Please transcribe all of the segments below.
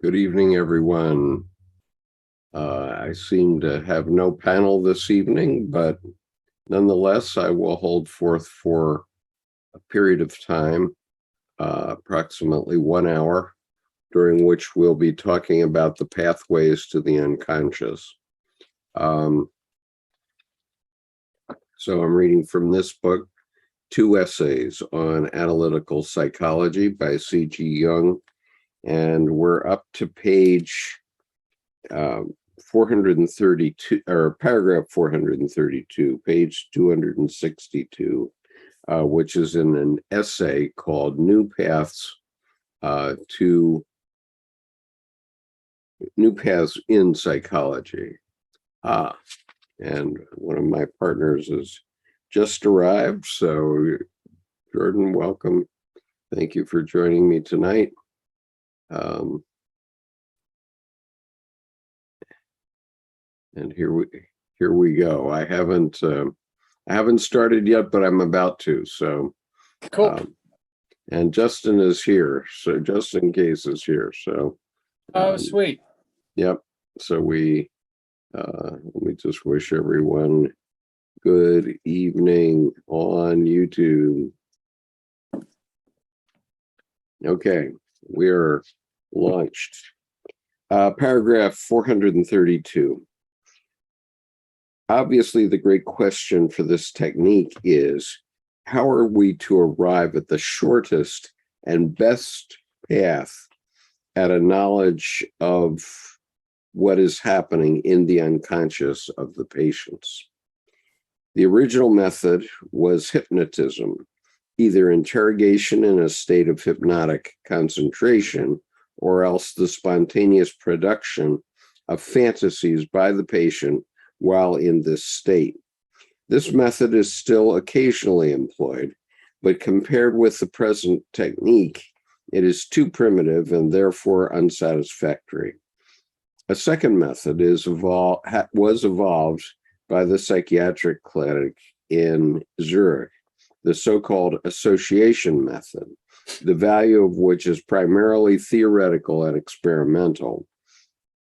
Good evening, everyone. I seem to have no panel this evening, but nonetheless, I will hold forth for a period of time, approximately 1 hour, during which we'll be talking about the pathways to the unconscious. So I'm reading from this book, 2 essays on analytical psychology by C.G. Jung, and we're up to page 432, or paragraph 432, page 262, which is in an essay called New Paths in Psychology. And one of my partners has just arrived, so Jordan, welcome. Thank you for joining me tonight. And here we go. I haven't started yet, but I'm about to. So cool. And Justin is here, so just in case is here. So Sweet. Yep. So let me just wish everyone good evening on YouTube. Okay, we're launched. Paragraph 432. Obviously, the great question for this technique is, how are we to arrive at the shortest and best path at a knowledge of what is happening in the unconscious of the patients? The original method was hypnotism, either interrogation in a state of hypnotic concentration, or else the spontaneous production of fantasies by the patient while in this state. This method is still occasionally employed, but compared with the present technique, it is too primitive and therefore unsatisfactory. A second method was evolved by the psychiatric clinic in Zurich, the so-called association method, the value of which is primarily theoretical and experimental.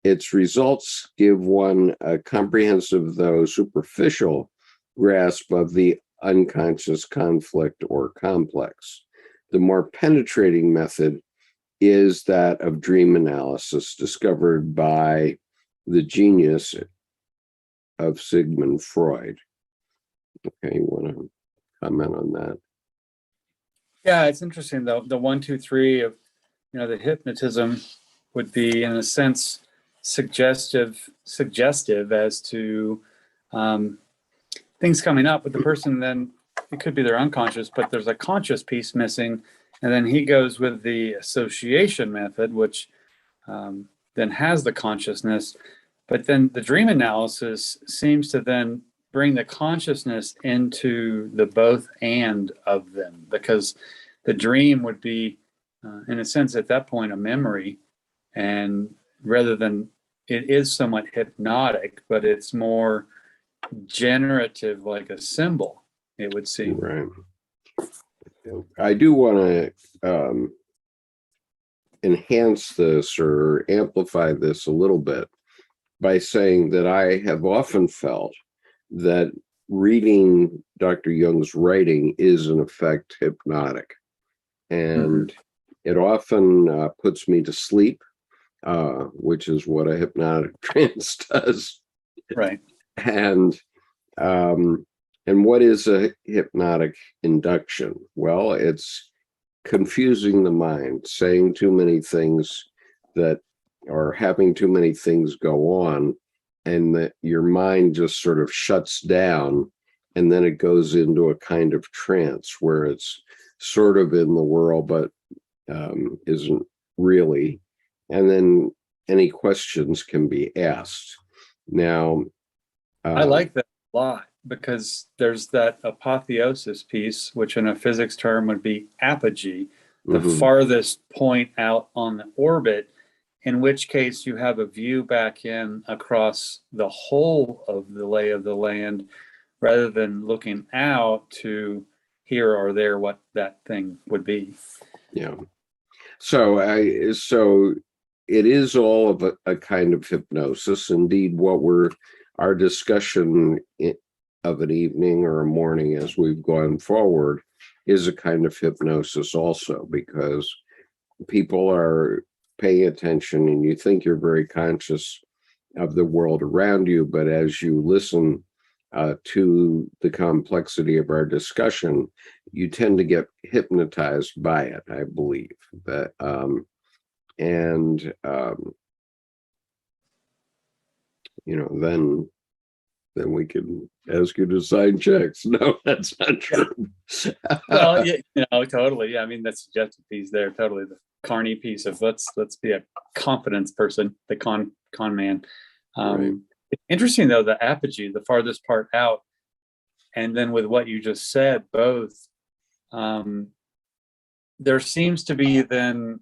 Its results give one a comprehensive, though superficial, grasp of the unconscious conflict or complex. The more penetrating method is that of dream analysis, discovered by the genius of Sigmund Freud. Okay, you want to comment on that? Yeah, it's interesting though. The 1, 2, 3 of the hypnotism would be, in a sense, suggestive as to things coming up, but the person then, it could be their unconscious, but there's a conscious piece missing, and then he goes with the association method, which then has the consciousness, but then the dream analysis seems to then bring the consciousness into the both and of them, because the dream would be, in a sense, at that point, a memory, and rather than, it is somewhat hypnotic, but it's more generative, like a symbol, it would seem. Right. I do want to enhance this or amplify this a little bit by saying that I have often felt that reading Dr. Jung's writing is, in effect, hypnotic. And it often puts me to sleep, which is what a hypnotic trance does. Right. And what is a hypnotic induction? Well, it's confusing the mind, saying too many things that, or having too many things go on, and that your mind just sort of shuts down, and then it goes into a kind of trance where it's sort of in the world, but isn't really. And then any questions can be asked. Now, I like that a lot, because there's that apotheosis piece, which in a physics term would be apogee, the farthest point out on the orbit, in which case you have a view back in across the whole of the lay of the land, rather than looking out to here or there what that thing would be. Yeah. So it is all of a kind of hypnosis. Indeed, our discussion of an evening or a morning as we've gone forward is a kind of hypnosis also, because people are paying attention and you think you're very conscious of the world around you, but as you listen to the complexity of our discussion, you tend to get hypnotized by it, I believe. That then we can ask you to sign checks. No, that's not true. Well, yeah, totally. Yeah, I mean, that's suggestive piece there. Totally, the Carney piece of let's be a confidence person, the con man. Right. Interesting though, the apogee, the farthest part out, and then with what you just said, both. There seems to be then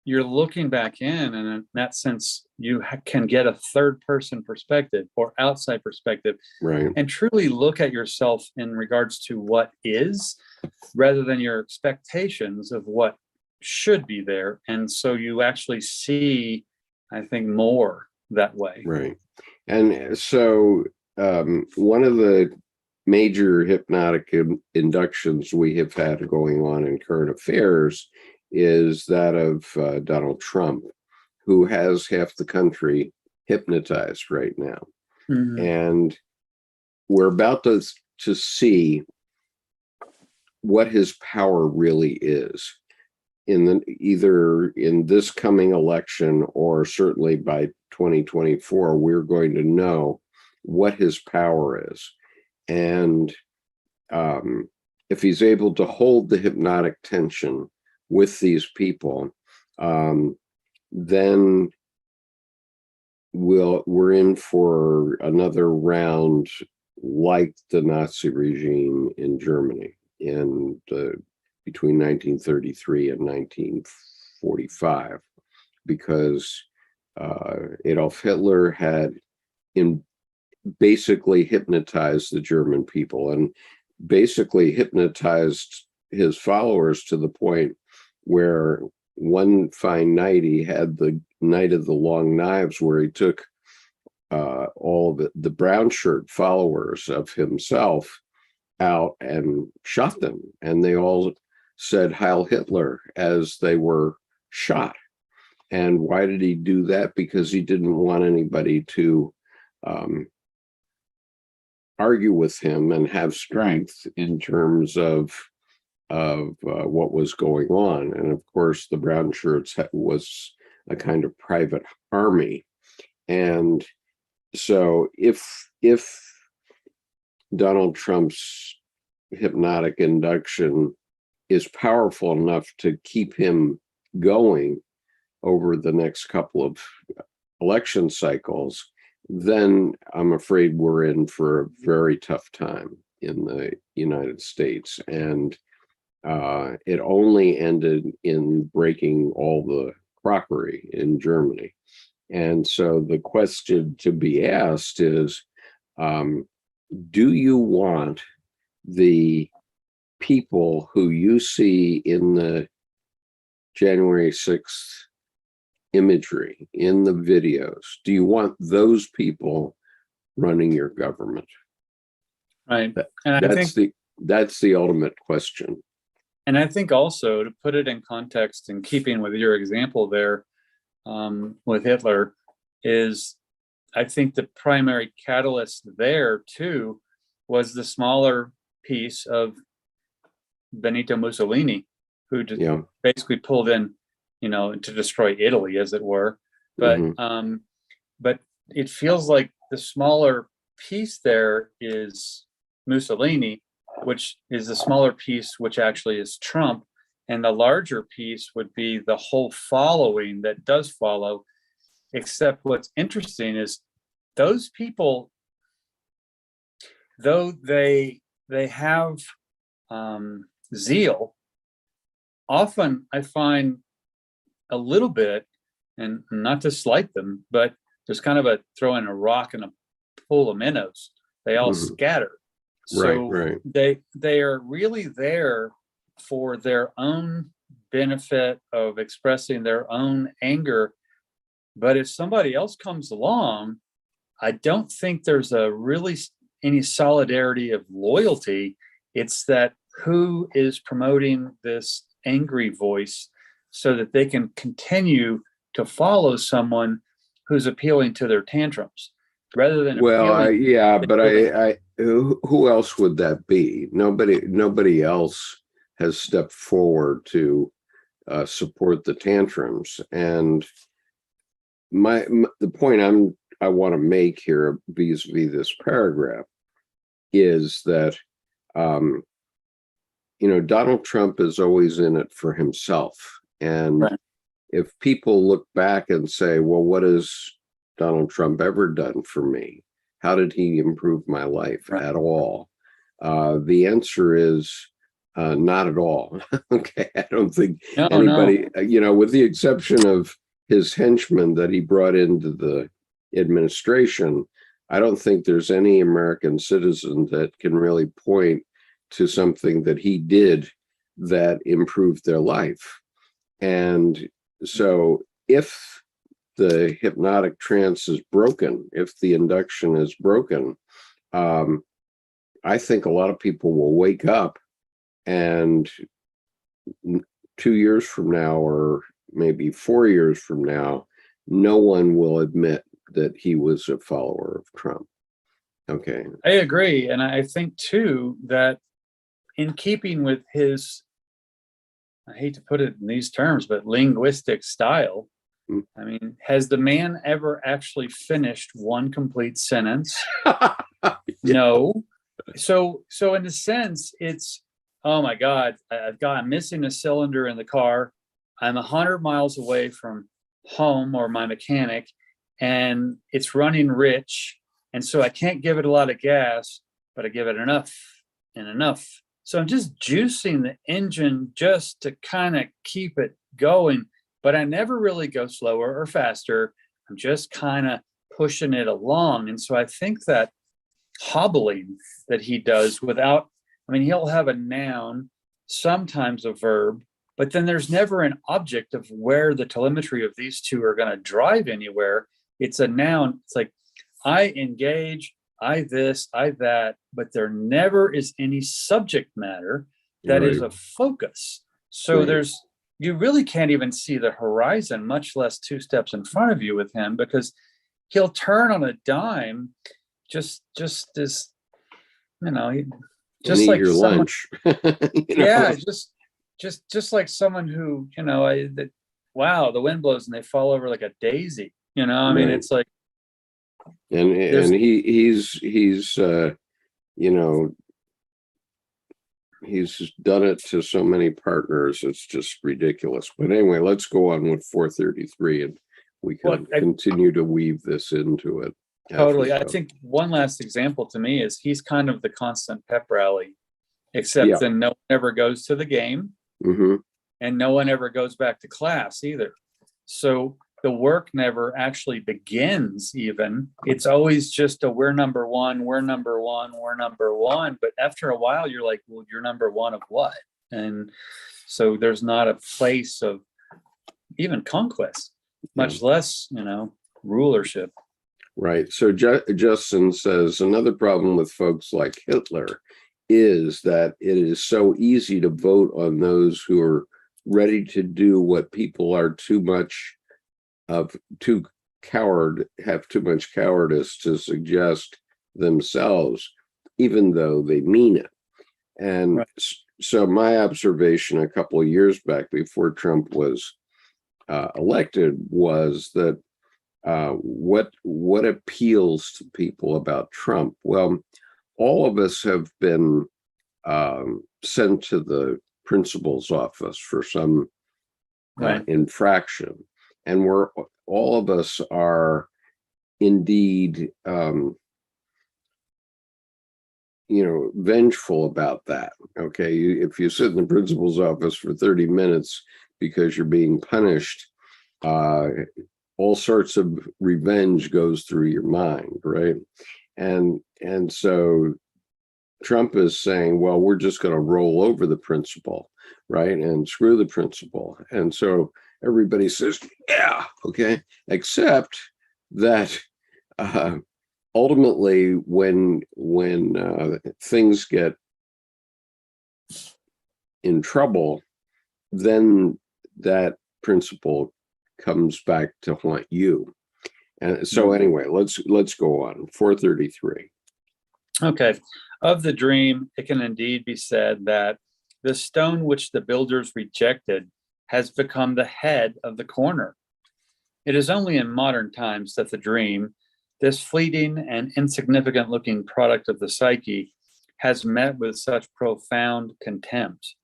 you're looking back in, and in that sense, you can get a third person perspective or outside perspective, Right. and truly look at yourself in regards to what is, rather than your expectations of what should be there. And so you actually see, I think, more that way. Right. And so one of the major hypnotic inductions we have had going on in current affairs is that of Donald Trump, who has half the country hypnotized right now. Mm-hmm. And we're about to see what his power really is either in this coming election or certainly by 2024. We're going to know what his power is. And if he's able to hold the hypnotic tension with these people, then we're in for another round like the Nazi regime in Germany between 1933 and 1945, because Adolf Hitler had basically hypnotized the German people and basically hypnotized his followers to the point where one fine night he had the night of the long knives, where he took all of the brown shirt followers of himself out and shot them, and they all said Heil Hitler as they were shot. And why did he do that? Because he didn't want anybody to argue with him and have strength in terms of what was going on. And of course, the brown shirts was a kind of private army. And so if Donald Trump's hypnotic induction is powerful enough to keep him going over the next couple of election cycles, then I'm afraid we're in for a very tough time in the United States. And it only ended in breaking all the crockery in Germany. And so the question to be asked is, do you want the people who you see in the January 6th imagery, in the videos, do you want those people running your government? Right. And that's the ultimate question. And I think also, to put it in context, in keeping with your example there with Hitler, is I think the primary catalyst there too was the smaller piece of Benito Mussolini, who just basically pulled in, to destroy Italy, as it were. But but it feels like the smaller piece there is Mussolini, which is the smaller piece, which actually is Trump, and the larger piece would be the whole following that does follow. Except what's interesting is those people, though they have zeal, often I find a little bit, and not to slight them, but there's kind of a throw in a rock and a pool of minnows. They all scatter. So right. They are really there for their own benefit of expressing their own anger, But if somebody else comes along, I don't think there's a really any solidarity of loyalty. It's that who is promoting this angry voice so that they can continue to follow someone who's appealing to their tantrums rather than appealing. But who else would that be? Nobody else has stepped forward to support the tantrums. And the point I want to make here vis-a-vis this paragraph is that Donald Trump is always in it for himself. And Right. if people look back and say, well, what has Donald Trump ever done for me? How did he improve my life at all? The answer is not at all. Okay. I don't think anybody, with the exception of his henchmen that he brought into the administration, I don't think there's any American citizen that can really point to something that he did that improved their life. And so if the hypnotic trance is broken, if the induction is broken, I think a lot of people will wake up and 2 years from now, or maybe 4 years from now, no one will admit that he was a follower of Trump. Okay. I agree. And I think too that in keeping with his, I hate to put it in these terms, but linguistic style, I mean, has the man ever actually finished one complete sentence? No. So in a sense, it's, oh my God, I'm missing a cylinder in the car. I'm 100 miles away from home or my mechanic, and it's running rich. And so I can't give it a lot of gas, but I give it enough and enough. So I'm just juicing the engine just to kind of keep it going, but I never really go slower or faster. I'm just kind of pushing it along. And so I think that hobbling that he does without, I mean, he'll have a noun, sometimes a verb, but then there's never an object of where the telemetry of these two are going to drive anywhere. It's a noun. It's like, I engage, I this, I that, but there never is any subject matter that is a focus. So you really can't even see the horizon, much less 2 steps in front of you with him, because he'll turn on a dime, just as, just like your someone, lunch. yeah, just like someone who, wow, the wind blows and they fall over like a daisy, I mean, it's like, and he's he's done it to so many partners, it's just ridiculous. But anyway, let's go on with 433 and we can continue to weave this into it. Totally. I think one last example to me is he's kind of the constant pep rally, except then no one ever goes to the game, and no one ever goes back to class either. So the work never actually begins even. It's always just we're number one, we're number one, we're number one. But after a while, you're like, well, you're number one of what? And so there's not a place of even conquest, much less, rulership. Right. So Justin says another problem with folks like Hitler is that it is so easy to vote on those who are ready to do what people are have too much cowardice to suggest themselves, even though they mean it. And so my observation a couple of years back before Trump was elected was that what appeals to people about Trump? Well, all of us have been sent to the principal's office for some infraction, and all of us are indeed vengeful about that. Okay, if you sit in the principal's office for 30 minutes because you're being punished, all sorts of revenge goes through your mind, right? And so Trump is saying, well, we're just going to roll over the principal, right? And screw the principal. And so everybody says, yeah, okay, except that ultimately when things get in trouble, then that principle comes back to haunt you. And so anyway, let's go on. 433. Okay. Of the dream, it can indeed be said that the stone which the builders rejected has become the head of the corner. It is only in modern times that the dream, this fleeting and insignificant looking product of the psyche, has met with such profound contempt.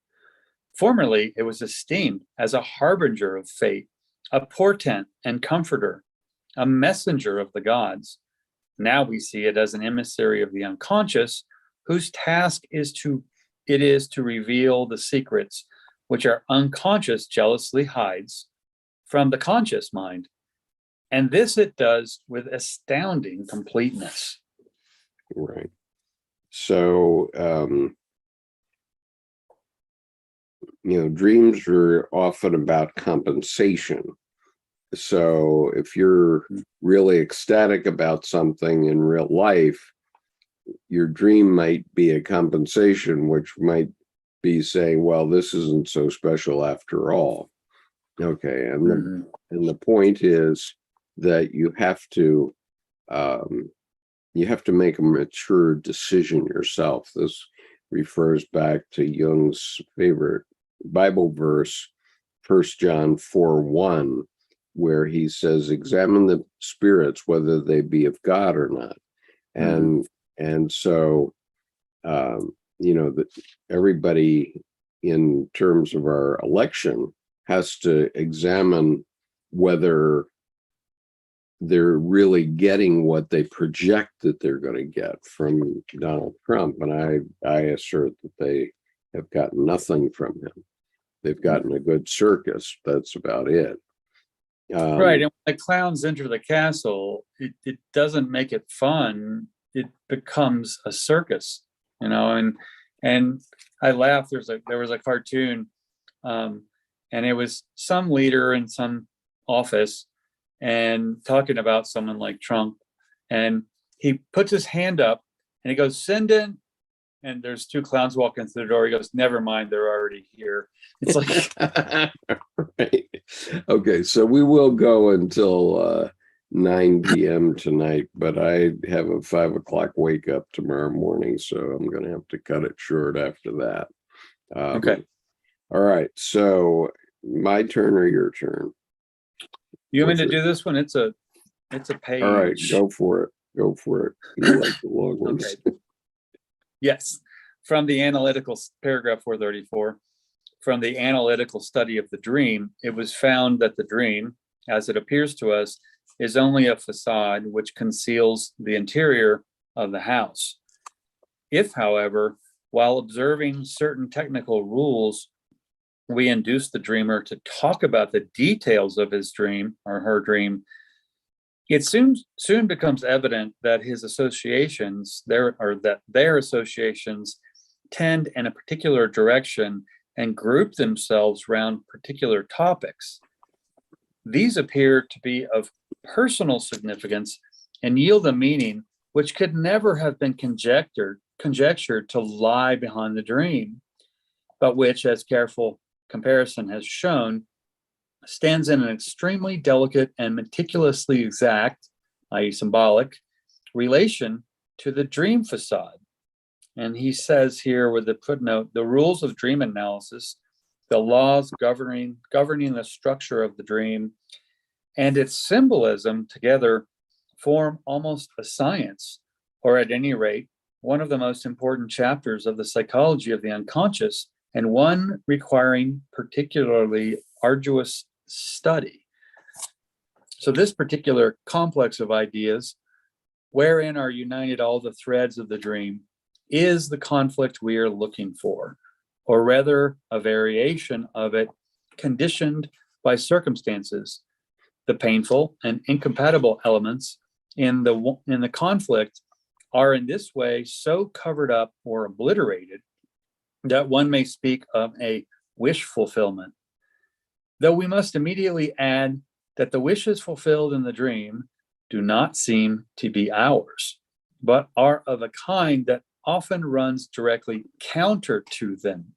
Formerly, it was esteemed as a harbinger of fate, a portent and comforter, a messenger of the gods. Now we see it as an emissary of the unconscious, whose task is to reveal the secrets which our unconscious jealously hides from the conscious mind. And this it does with astounding completeness. Right. So, dreams are often about compensation. So if you're really ecstatic about something in real life, your dream might be a compensation, which might be saying, well, this isn't so special after all. Okay. And the point is that you have to make a mature decision yourself. This refers back to Jung's favorite Bible verse, 1 John 4:1, where he says, examine the spirits, whether they be of God or not. And so, that everybody in terms of our election has to examine whether they're really getting what they project that they're going to get from Donald Trump. And I assert that they have gotten nothing from him. They've gotten a good circus. That's about it. Right. And when the clowns enter the castle, it doesn't make it fun. It becomes a circus, and I laugh. There was a cartoon, and it was some leader in some office and talking about someone like Trump. And he puts his hand up and he goes, send in. And there's two clowns walking through the door. He goes, never mind, they're already here. It's like, right. Okay, so we will go until 9 p.m. tonight, but I have a 5 o'clock wake up tomorrow morning, so I'm going to have to cut it short after that. okay. All right, so my turn or your turn? You want me to do this one? It's a page. All right, go for it. Go for it. You like the long ones. Okay. Yes. From the analytical, paragraph 434, from the analytical study of the dream, it was found that the dream, as it appears to us, is only a facade which conceals the interior of the house. If, however, while observing certain technical rules, we induce the dreamer to talk about the details of his dream or her dream, it soon becomes evident that his associations, their associations, tend in a particular direction and group themselves around particular topics. These appear to be of personal significance and yield a meaning which could never have been conjectured to lie behind the dream, but which, as careful comparison has shown, stands in an extremely delicate and meticulously exact, i.e. symbolic, relation to the dream facade. And he says here with the footnote, the rules of dream analysis, the laws governing the structure of the dream, and its symbolism together form almost a science, or at any rate, one of the most important chapters of the psychology of the unconscious, and one requiring particularly arduous study. So this particular complex of ideas, wherein are united all the threads of the dream, is the conflict we are looking for, or rather a variation of it conditioned by circumstances. The painful and incompatible elements in the conflict are in this way so covered up or obliterated that one may speak of a wish fulfillment. Though we must immediately add that the wishes fulfilled in the dream do not seem to be ours, but are of a kind that often runs directly counter to them.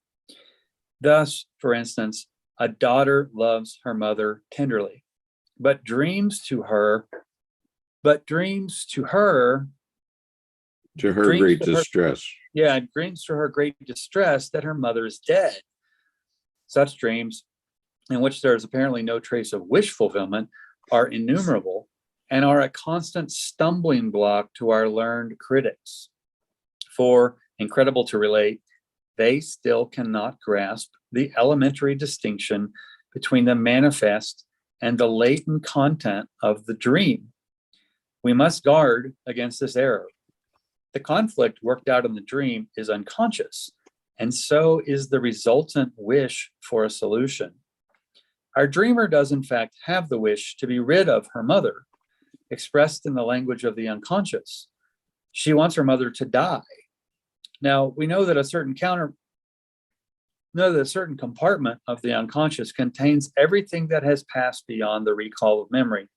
Thus, for instance, a daughter loves her mother tenderly, but dreams to her To her dreams great to her, distress. yeah, dreams to her great distress that her mother is dead. Such dreams, in which there is apparently no trace of wish fulfillment, are innumerable and are a constant stumbling block to our learned critics. For, incredible to relate, they still cannot grasp the elementary distinction between the manifest and the latent content of the dream. We must guard against this error. The conflict worked out in the dream is unconscious, and so is the resultant wish for a solution. Our dreamer does, in fact, have the wish to be rid of her mother, expressed in the language of the unconscious. She wants her mother to die. Now, we know that a certain compartment of the unconscious contains everything that has passed beyond the recall of memory,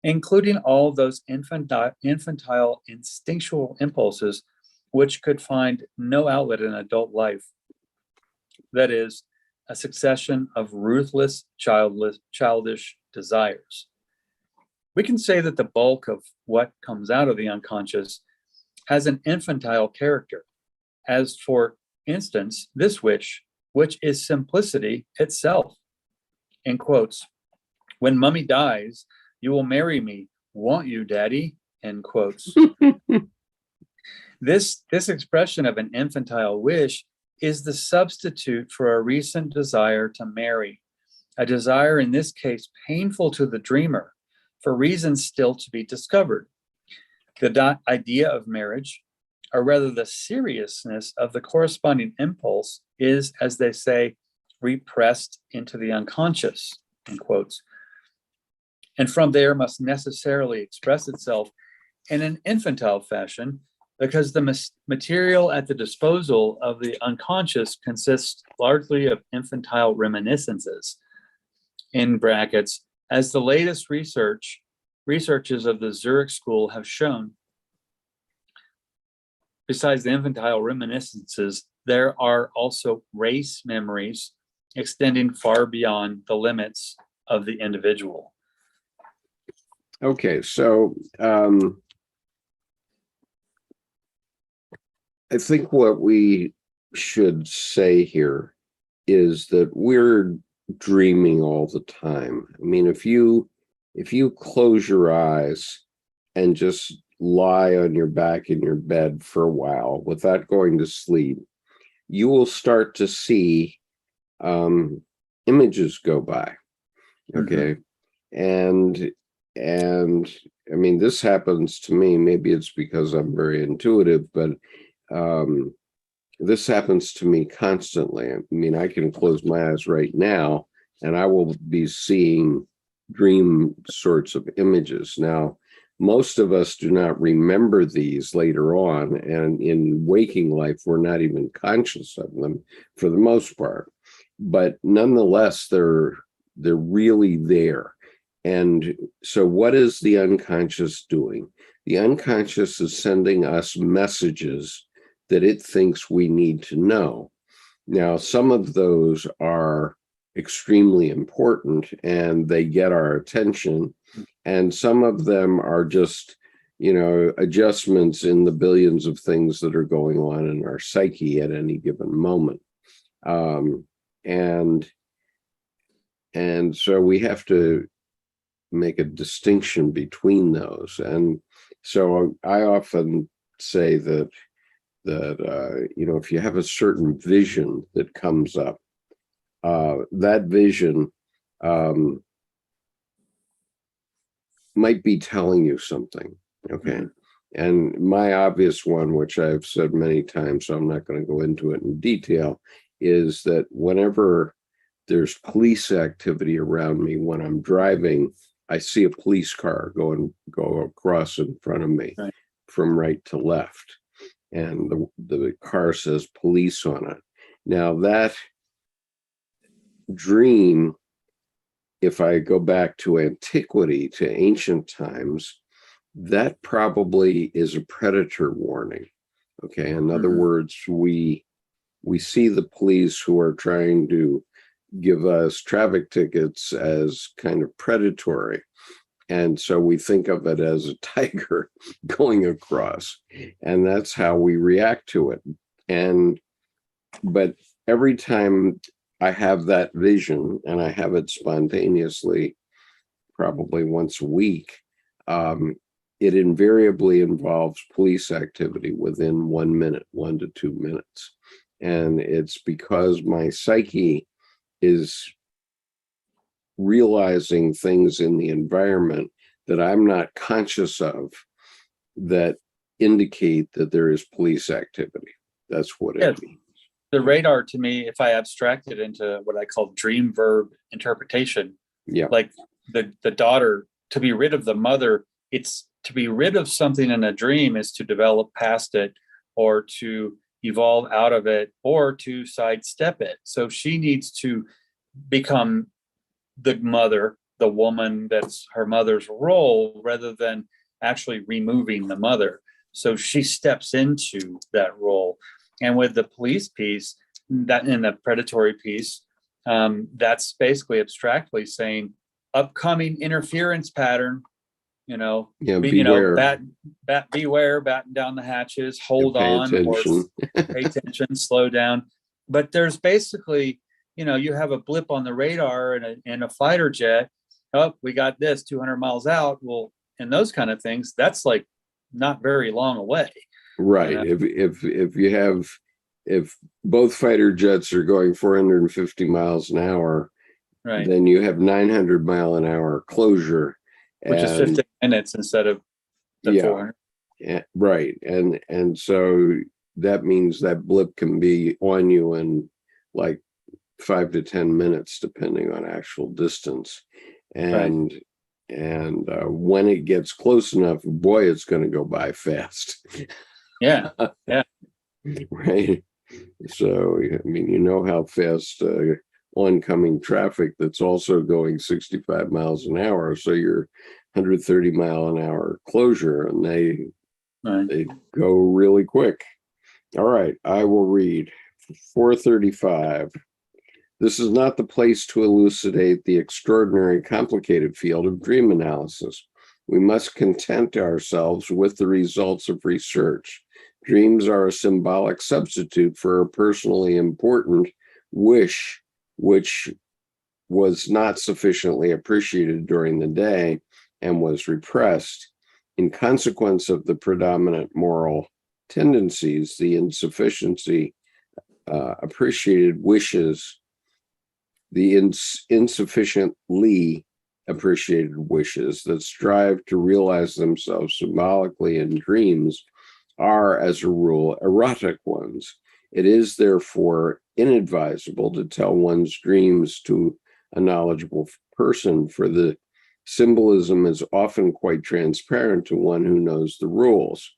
including all those infantile instinctual impulses which could find no outlet in adult life. That is, a succession of ruthless, childish desires. We can say that the bulk of what comes out of the unconscious has an infantile character, as, for instance, this wish, which is simplicity itself. In quotes, "When Mummy dies, you will marry me, won't you, Daddy?" End quotes. This expression of an infantile wish is the substitute for a recent desire to marry, a desire in this case painful to the dreamer for reasons still to be discovered. The idea of marriage, or rather the seriousness of the corresponding impulse, is, as they say, repressed into the unconscious, in quotes, and from there must necessarily express itself in an infantile fashion, because the material at the disposal of the unconscious consists largely of infantile reminiscences, in brackets, as the latest researches of the Zurich School have shown. Besides the infantile reminiscences, there are also race memories extending far beyond the limits of the individual. Okay, so I think what we should say here is that we're dreaming all the time. I mean, if you close your eyes and just lie on your back in your bed for a while without going to sleep, you will start to see images go by. Okay. Mm-hmm. And I mean, this happens to me. Maybe it's because I'm very intuitive, but this happens to me constantly. I mean, I can close my eyes right now and I will be seeing dream sorts of images. Now, most of us do not remember these later on, and in waking life, we're not even conscious of them for the most part. But nonetheless, they're really there. And so what is the unconscious doing? The unconscious is sending us messages that it thinks we need to know. Now, some of those are extremely important and they get our attention. And some of them are just, adjustments in the billions of things that are going on in our psyche at any given moment. And so we have to make a distinction between those. And so I often say that if you have a certain vision that comes up, that vision might be telling you something. Okay. Mm-hmm. And my obvious one, which I've said many times, so I'm not going to go into it in detail, is that whenever there's police activity around me when I'm driving, I see a police car go across in front of me, right, from right to left. And the car says police on it. Now that dream if I go back to antiquity, to ancient times, that probably is a predator warning. Okay. In other words, we see the police who are trying to give us traffic tickets as kind of predatory. And so we think of it as a tiger going across, and that's how we react to it. But every time I have that vision, and I have it spontaneously, probably once a week, it invariably involves police activity within 1 minute, 1 to 2 minutes. And it's because my psyche is realizing things in the environment that I'm not conscious of that indicate that there is police activity. That's what it means. The radar, to me, if I abstract it into what I call dream verb interpretation, like the daughter, to be rid of the mother, it's to be rid of something in a dream is to develop past it, or to evolve out of it, or to sidestep it. So she needs to become the mother, the woman that's her mother's role, rather than actually removing the mother. So she steps into that role. And with the police piece, that in the predatory piece, that's basically abstractly saying upcoming interference pattern, beware. Beware, batten down the hatches, hold on, attention. Or pay attention, slow down. But there's basically, you have a blip on the radar in a fighter jet. Oh, we got this 200 miles out. Well, and those kind of things, that's like not very long away. Right. If both fighter jets are going 450 miles an hour, right, then you have 900 mile an hour closure, which is 15 minutes instead of the 400. Right. And so that means that blip can be on you in like 5 to 10 minutes, depending on actual distance. And when it gets close enough, boy, it's going to go by fast. Yeah. Right. So, I mean, how fast oncoming traffic that's also going 65 miles an hour. So you're 130 mile an hour closure, and they go really quick. All right, I will read 435. This is not the place to elucidate the extraordinary complicated field of dream analysis. We must content ourselves with the results of research. Dreams are a symbolic substitute for a personally important wish, which was not sufficiently appreciated during the day and was repressed. In consequence of the predominant moral tendencies, the insufficiently appreciated wishes that strive to realize themselves symbolically in dreams are, as a rule, erotic ones. It is therefore inadvisable to tell one's dreams to a knowledgeable person, for the symbolism is often quite transparent to one who knows the rules.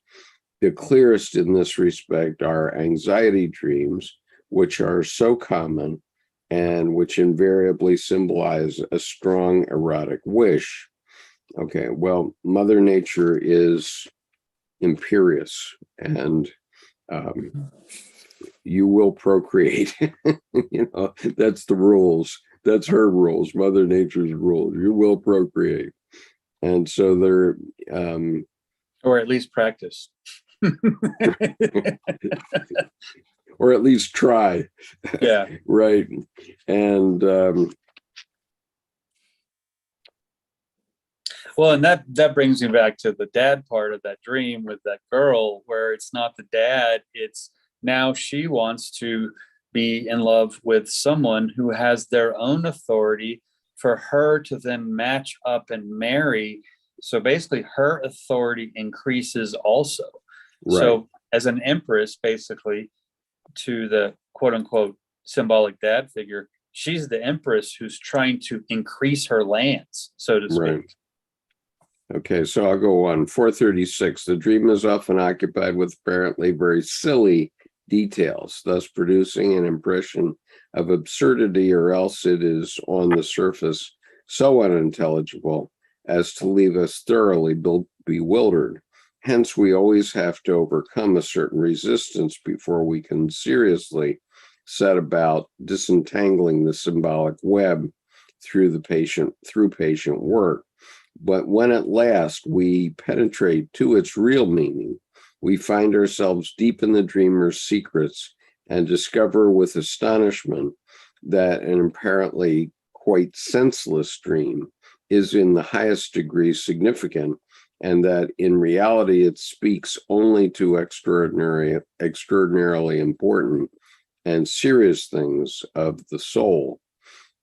The clearest in this respect are anxiety dreams, which are so common and which invariably symbolize a strong erotic wish. Okay, well, Mother Nature is imperious, and you will procreate. That's the rules. That's her rules, Mother Nature's rules. You will procreate. And so they're or at least practice. Or at least try. Yeah. Right. And well, and that brings me back to the dad part of that dream with that girl, where it's not the dad, it's now she wants to be in love with someone who has their own authority for her to then match up and marry. So basically her authority increases also. Right. So as an empress, basically, to the quote unquote symbolic dad figure, she's the empress who's trying to increase her lands, so to speak. Right. Okay, so I'll go on. 436. The dream is often occupied with apparently very silly details, thus producing an impression of absurdity, or else it is on the surface so unintelligible as to leave us thoroughly bewildered. Hence, we always have to overcome a certain resistance before we can seriously set about disentangling the symbolic web through patient work. But when at last we penetrate to its real meaning, we find ourselves deep in the dreamer's secrets and discover with astonishment that an apparently quite senseless dream is in the highest degree significant, and that in reality it speaks only to extraordinarily important and serious things of the soul.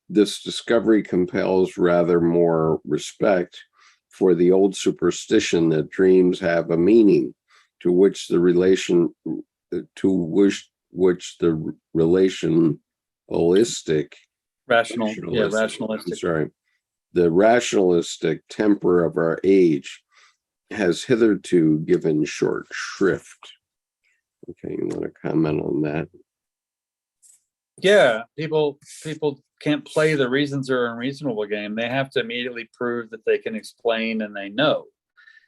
This discovery compels rather more respect for the old superstition that dreams have a meaning to which the rationalistic the rationalistic temper of our age has hitherto given short shrift. Okay, you want to comment on that? Yeah, people can't play the reasons are unreasonable game. They have to immediately prove that they can explain and they know.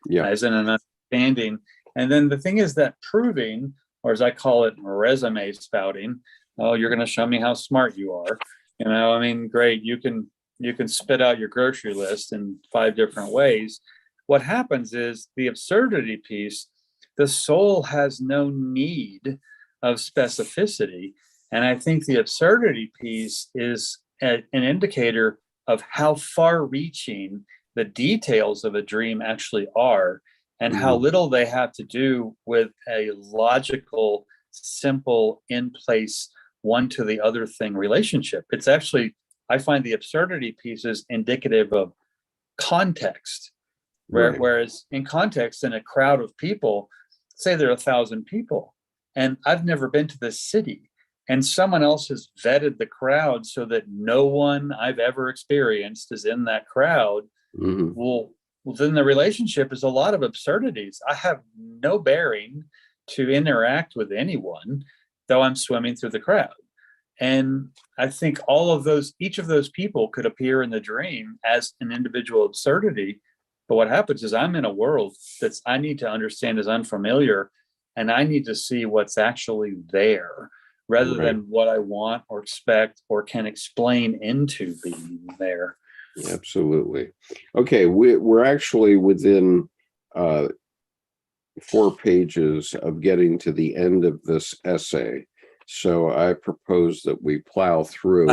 Yeah. As in an understanding. And then the thing is that proving, or as I call it, resume spouting. Oh, you're going to show me how smart you are. You know, I mean, great. You can spit out your grocery list in 5 different ways. What happens is the absurdity piece, the soul has no need of specificity. And I think the absurdity piece is an indicator of how far reaching the details of a dream actually are, and how little they have to do with a logical, simple, in place, one to the other thing relationship. It's actually, I find the absurdity piece is indicative of context. Right. Whereas in context, in a crowd of people, say there are 1,000 people, and I've never been to this city, and someone else has vetted the crowd so that no one I've ever experienced is in that crowd. Well, then the relationship is a lot of absurdities. I have no bearing to interact with anyone, though I'm swimming through the crowd. And I think each of those people could appear in the dream as an individual absurdity. But what happens is I'm in a world that's I need to understand is unfamiliar, and I need to see what's actually there rather than what I want or expect or can explain into being there. Absolutely. Okay, we're actually within 4 pages of getting to the end of this essay. So I propose that we plow through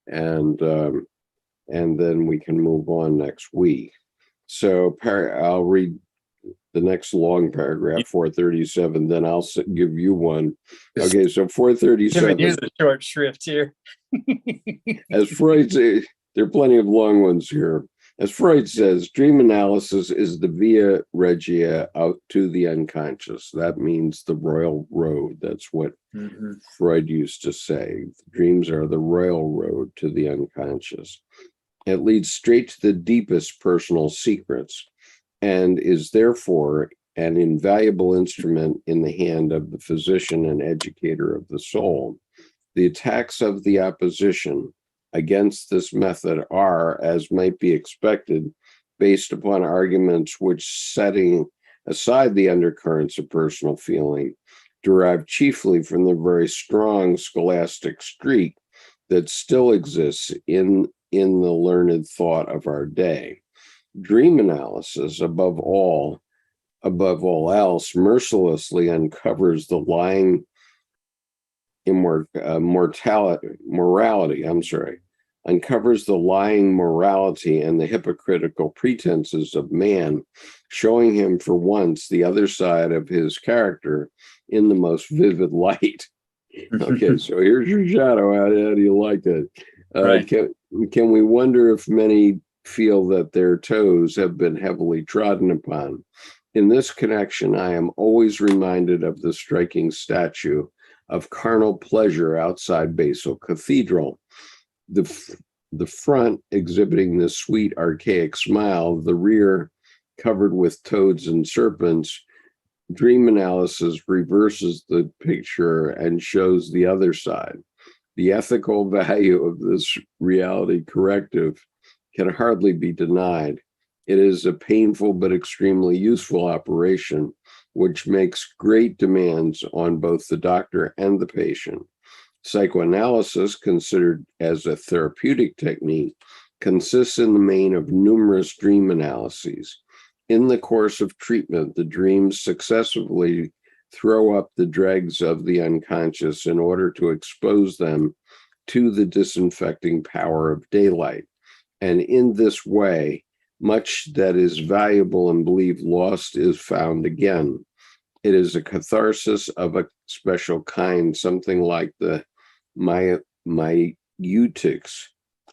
and then we can move on next week. So I'll read the next long paragraph, 437, then I'll give you one. Okay, so 437. Use a short shrift here. As Freud says, there are plenty of long ones here. As Freud says, dream analysis is the via regia out to the unconscious. That means the royal road. That's what Freud used to say. Dreams are the royal road to the unconscious. It leads straight to the deepest personal secrets and is therefore an invaluable instrument in the hand of the physician and educator of the soul. The attacks of the opposition against this method are, as might be expected, based upon arguments which, setting aside the undercurrents of personal feeling, derive chiefly from the very strong scholastic streak that still exists in the learned thought of our day. Dream analysis, above all else, mercilessly uncovers the lying uncovers the lying morality and the hypocritical pretenses of man, showing him for once the other side of his character in the most vivid light. Okay, so here's your shadow. How do you like it? Can we wonder if many feel that their toes have been heavily trodden upon? In this connection, I am always reminded of the striking statue of carnal pleasure outside Basel Cathedral. The front exhibiting the sweet archaic smile, the rear covered with toads and serpents. Dream analysis reverses the picture and shows the other side. The ethical value of this reality corrective can hardly be denied. It is a painful but extremely useful operation, which makes great demands on both the doctor and the patient. Psychoanalysis, considered as a therapeutic technique, consists in the main of numerous dream analyses. In the course of treatment, the dreams successively throw up the dregs of the unconscious in order to expose them to the disinfecting power of daylight. And in this way, much that is valuable and believed lost is found again. It is a catharsis of a special kind, something like the Maieutic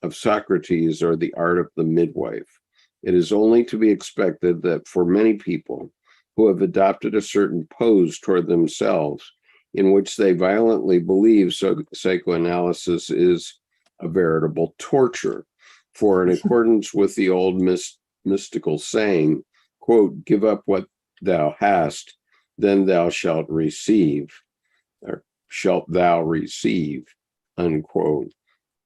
of Socrates or the art of the midwife. It is only to be expected that for many people who have adopted a certain pose toward themselves in which they violently believe psychoanalysis is a veritable torture. For in accordance with the old mystical saying, quote, give up what thou hast, then thou shalt receive, or shalt thou receive, unquote.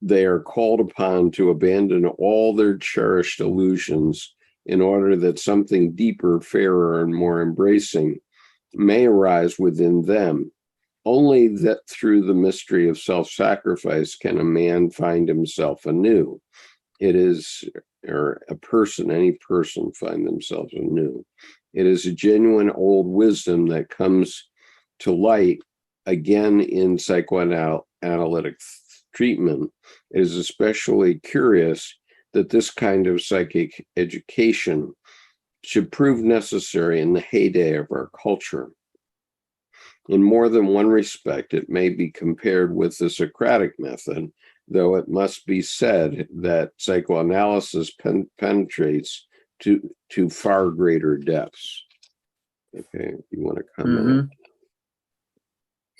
They are called upon to abandon all their cherished illusions in order that something deeper, fairer, and more embracing may arise within them. Only that through the mystery of self-sacrifice can a man find himself anew. It is, or a person, any person find themselves anew. It is a genuine old wisdom that comes to light again in psychoanalytic treatment. It is especially curious that this kind of psychic education should prove necessary in the heyday of our culture. In more than one respect, it may be compared with the Socratic method, though it must be said that psychoanalysis penetrates to far greater depths. Okay, you want to comment? Mm-hmm.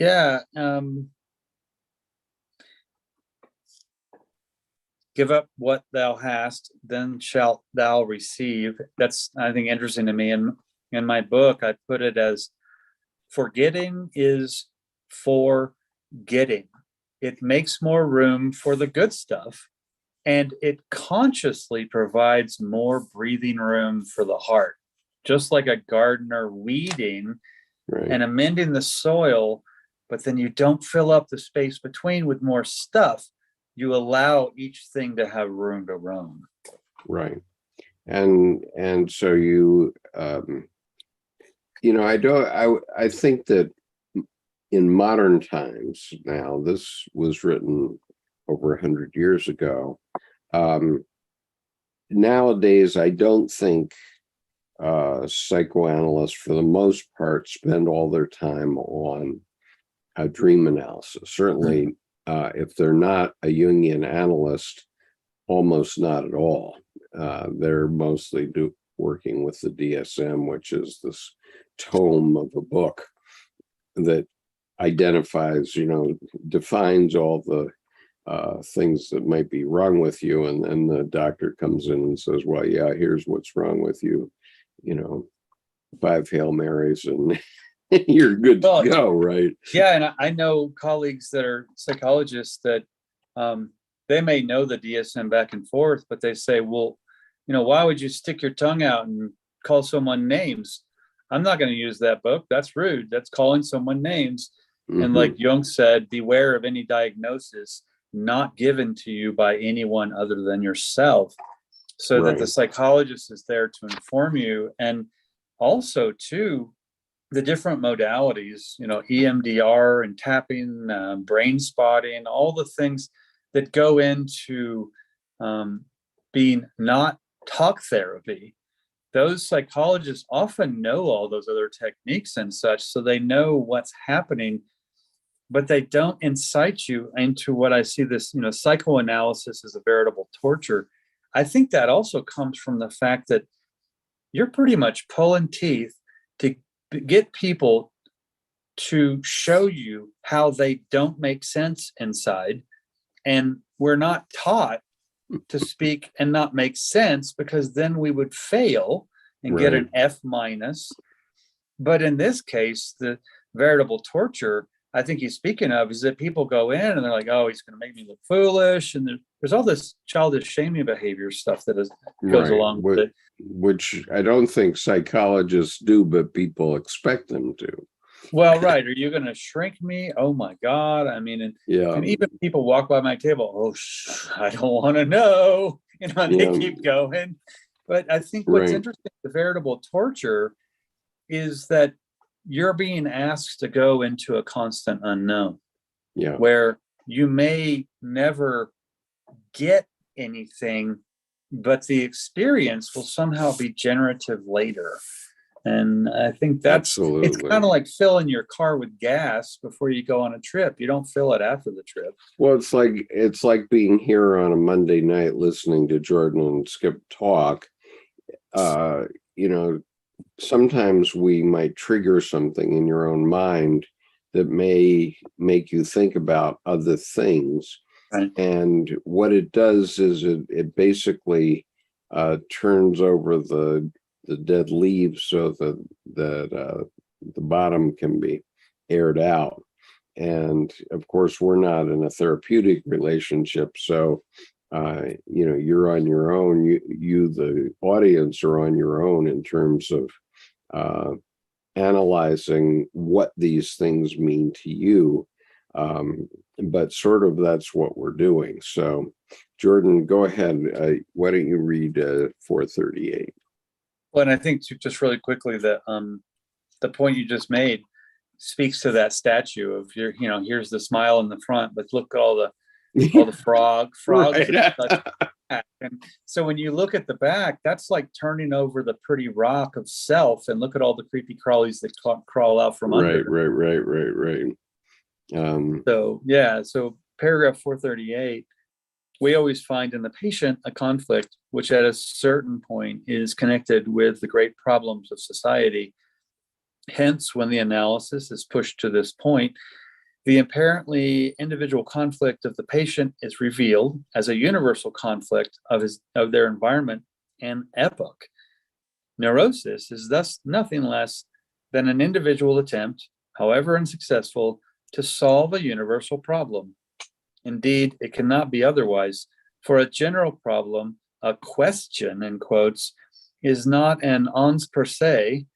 Yeah. Give up what thou hast, then shalt thou receive. That's, I think, interesting to me. In my book, I put it as forgetting is for getting. It makes more room for the good stuff, and it consciously provides more breathing room for the heart. Just like a gardener weeding and amending the soil, but then you don't fill up the space between with more stuff. You allow each thing to have room to roam. Right. And so you, I think that in modern times now, this was written over 100 years ago. Nowadays, I don't think psychoanalysts, for the most part, spend all their time on dream analysis. Certainly, if they're not a Jungian analyst, almost not at all. They're mostly working with the DSM, which is this tome of a book that identifies, defines all the things that might be wrong with you. And then the doctor comes in and says, well, yeah, here's what's wrong with you. 5 Hail Marys and you're good to go, right? Yeah, and I know colleagues that are psychologists that they may know the DSM back and forth, but they say, well, why would you stick your tongue out and call someone names? I'm not going to use that book. That's rude. That's calling someone names. Mm-hmm. And like Jung said, beware of any diagnosis not given to you by anyone other than yourself, so that the psychologist is there to inform you. And also, too, the different modalities, EMDR and tapping, brain spotting, all the things that go into being not talk therapy. Those psychologists often know all those other techniques and such, so they know what's happening, but they don't incite you into what I see this, psychoanalysis is a veritable torture. I think that also comes from the fact that you're pretty much pulling teeth to get people to show you how they don't make sense inside. And we're not taught to speak and not make sense, because then we would fail and get an F-. But in this case, the veritable torture I think he's speaking of is that people go in and they're like, oh, he's going to make me look foolish. And there's all this childish shaming behavior stuff that goes Right. along with it. Which I don't think psychologists do, but people expect them to. Well, right. Are you going to shrink me? Oh my God. I mean, and Yeah. even people walk by my table. Oh, I don't want to know. And they keep going. But I think what's Right. interesting, the veritable torture is that you're being asked to go into a constant unknown. Yeah. Where you may never get anything, but the experience will somehow be generative later. And I think Absolutely. It's kind of like filling your car with gas before you go on a trip. You don't fill it after the trip. Well, it's like being here on a Monday night listening to Jordan and Skip talk. Sometimes we might trigger something in your own mind that may make you think about other things. Right. And what it does is it basically turns over the dead leaves so that the bottom can be aired out. And of course, we're not in a therapeutic relationship, so you're on your own. You the audience are on your own in terms of analyzing what these things mean to you. But sort of that's what we're doing. So, Jordan, go ahead. Why don't you read 438? Well, and I think just really quickly that the point you just made speaks to that statue of here's the smile in the front, but look at all the frogs. Right. And so when you look at the back, that's like turning over the pretty rock of self and look at all the creepy crawlies that crawl out from under. Right. So paragraph 438, we always find in the patient a conflict which at a certain point is connected with the great problems of society. Hence, when the analysis is pushed to this point, the apparently individual conflict of the patient is revealed as a universal conflict of their environment and epoch. Neurosis is thus nothing less than an individual attempt, however unsuccessful, to solve a universal problem. Indeed, it cannot be otherwise, for a general problem, a question, in quotes, is not an ens per se,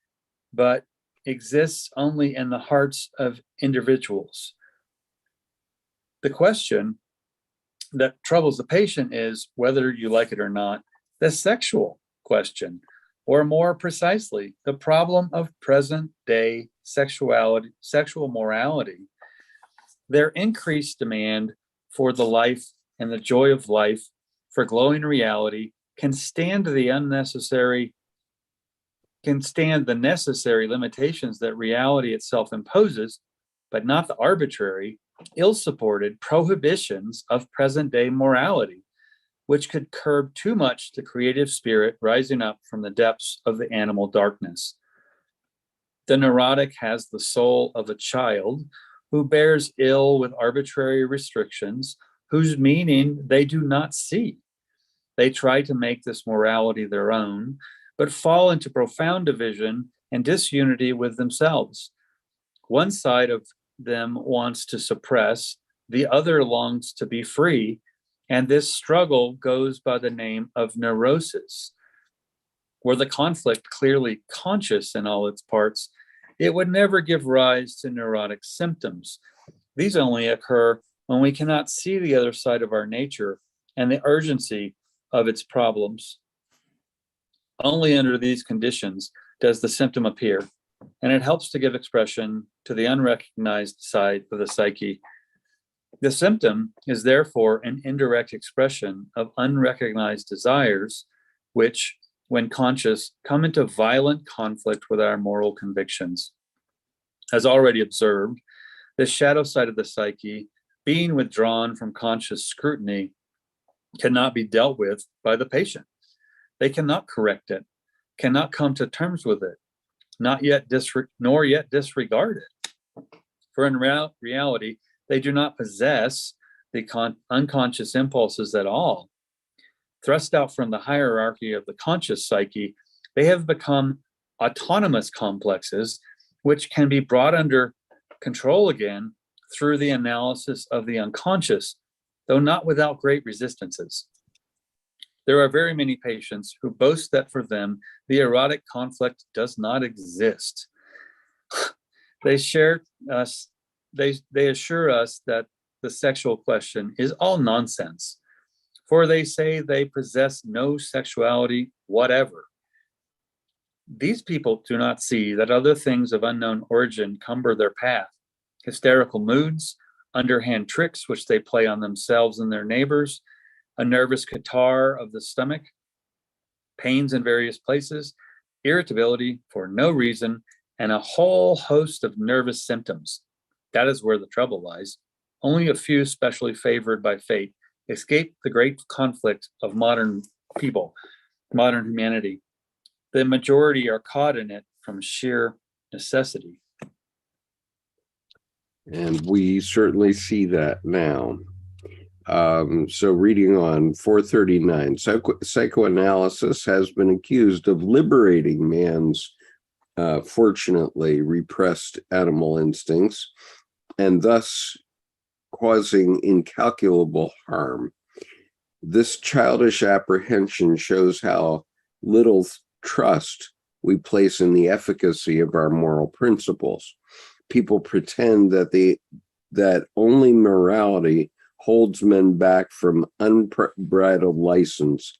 but exists only in the hearts of individuals. The question that troubles the patient is, whether you like it or not, the sexual question, or more precisely, the problem of present-day sexual morality. Their increased demand for the life and the joy of life, for glowing reality, can stand the necessary limitations that reality itself imposes, but not the arbitrary, ill-supported prohibitions of present-day morality, which could curb too much the creative spirit rising up from the depths of the animal darkness. The neurotic has the soul of a child who bears ill with arbitrary restrictions, whose meaning they do not see. They try to make this morality their own, but fall into profound division and disunity with themselves. One side of them wants to suppress, the other longs to be free, and this struggle goes by the name of neurosis. Were the conflict clearly conscious in all its parts, it would never give rise to neurotic symptoms. These only occur when we cannot see the other side of our nature and the urgency of its problems. Only under these conditions does the symptom appear, and it helps to give expression to the unrecognized side of the psyche. The symptom is therefore an indirect expression of unrecognized desires, which, when conscious, come into violent conflict with our moral convictions. As already observed, the shadow side of the psyche, being withdrawn from conscious scrutiny, cannot be dealt with by the patient. They cannot correct it, cannot come to terms with it, nor yet disregard it. For in reality, they do not possess the unconscious impulses at all. Thrust out from the hierarchy of the conscious psyche, they have become autonomous complexes, which can be brought under control again through the analysis of the unconscious, though not without great resistances. There are very many patients who boast that for them, the erotic conflict does not exist. They assure us that the sexual question is all nonsense, for they say they possess no sexuality whatever. These people do not see that other things of unknown origin cumber their path: hysterical moods, underhand tricks which they play on themselves and their neighbors, a nervous catarrh of the stomach, pains in various places, irritability for no reason, and a whole host of nervous symptoms. That is where the trouble lies. Only a few, specially favored by fate, escape the great conflict of modern people, modern humanity. The majority are caught in it from sheer necessity. And we certainly see that now. So reading on 439, psychoanalysis has been accused of liberating man's fortunately repressed animal instincts and thus causing incalculable harm. This childish apprehension shows how little trust we place in the efficacy of our moral principles. People pretend that only morality holds men back from unbridled license,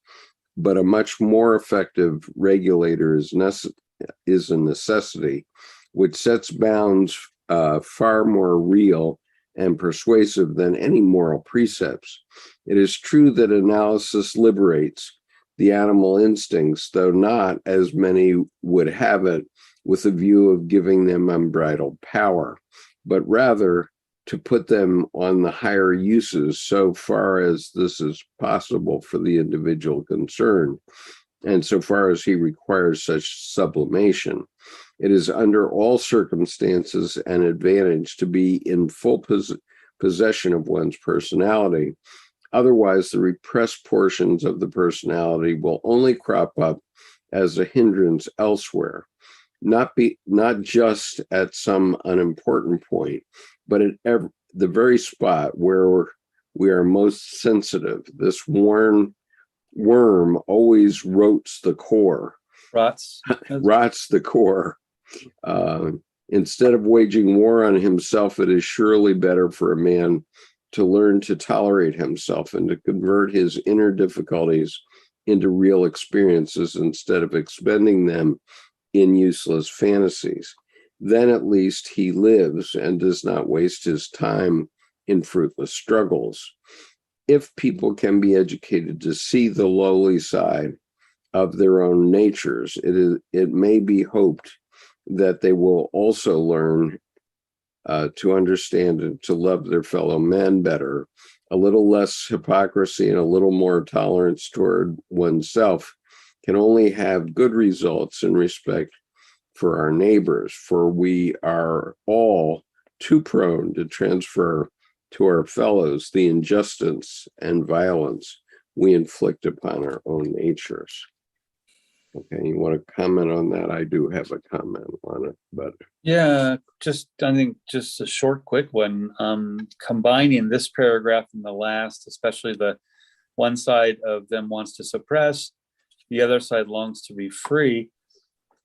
but a much more effective regulator is a necessity, which sets bounds far more real and persuasive than any moral precepts. It is true that analysis liberates the animal instincts, though not, as many would have it, with a view of giving them unbridled power, but rather to put them on the higher uses so far as this is possible for the individual concerned, and so far as he requires such sublimation. It is under all circumstances an advantage to be in full possession of one's personality. Otherwise, the repressed portions of the personality will only crop up as a hindrance elsewhere, not just at some unimportant point, but at the very spot where we are most sensitive. This worm always rots the core. Rots the core. Instead of waging war on himself, it is surely better for a man to learn to tolerate himself and to convert his inner difficulties into real experiences instead of expending them in useless fantasies. Then at least he lives and does not waste his time in fruitless struggles. If people can be educated to see the lowly side of their own natures, it may be hoped that they will also learn to understand and to love their fellow men better. A little less hypocrisy and a little more tolerance toward oneself can only have good results in respect for our neighbors, for we are all too prone to transfer to our fellows the injustice and violence we inflict upon our own natures. Okay, you want to comment on that? I do have a comment on it, but yeah, I think just a short, quick one. Combining this paragraph and the last, especially the one side of them wants to suppress, the other side longs to be free.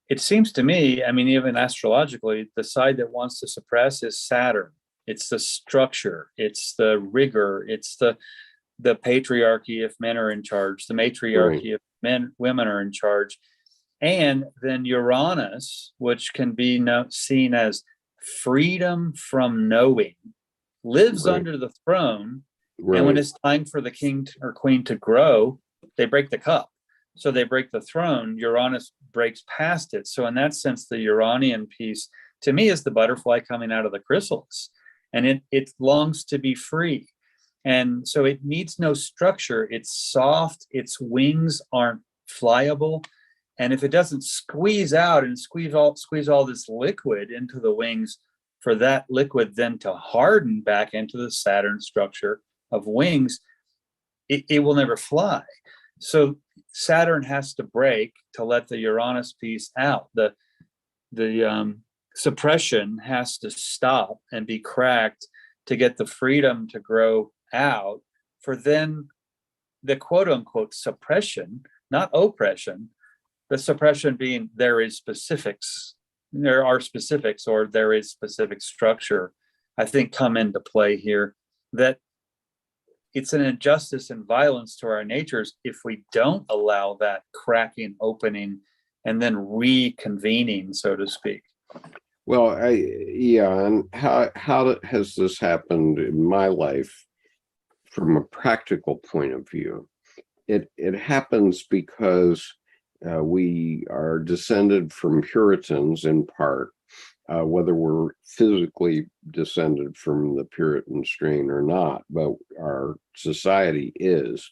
It seems to me, I mean, even astrologically, the side that wants to suppress is Saturn. It's the structure, it's the rigor, it's the patriarchy if men are in charge, the matriarchy if women are in charge. And then Uranus, which can be seen as freedom from knowing, lives under the throne. And when it's time for the king or queen to grow, they break the cup. So they break the throne, Uranus breaks past it. So in that sense, the Uranian piece to me is the butterfly coming out of the chrysalis, and it longs to be free. And so it needs no structure. It's soft. Its wings aren't flyable. And if it doesn't squeeze out and squeeze all this liquid into the wings, for that liquid then to harden back into the Saturn structure of wings, it will never fly. So Saturn has to break to let the Uranus piece out. The suppression has to stop and be cracked to get the freedom to grow out, for then the quote unquote suppression, not oppression, the suppression being there are specifics, or there is specific structure, I think come into play here, that it's an injustice and violence to our natures if we don't allow that cracking, opening, and then reconvening, so to speak. Well, and how has this happened in my life from a practical point of view? It happens because we are descended from Puritans in part, whether we're physically descended from the Puritan strain or not, but our society is,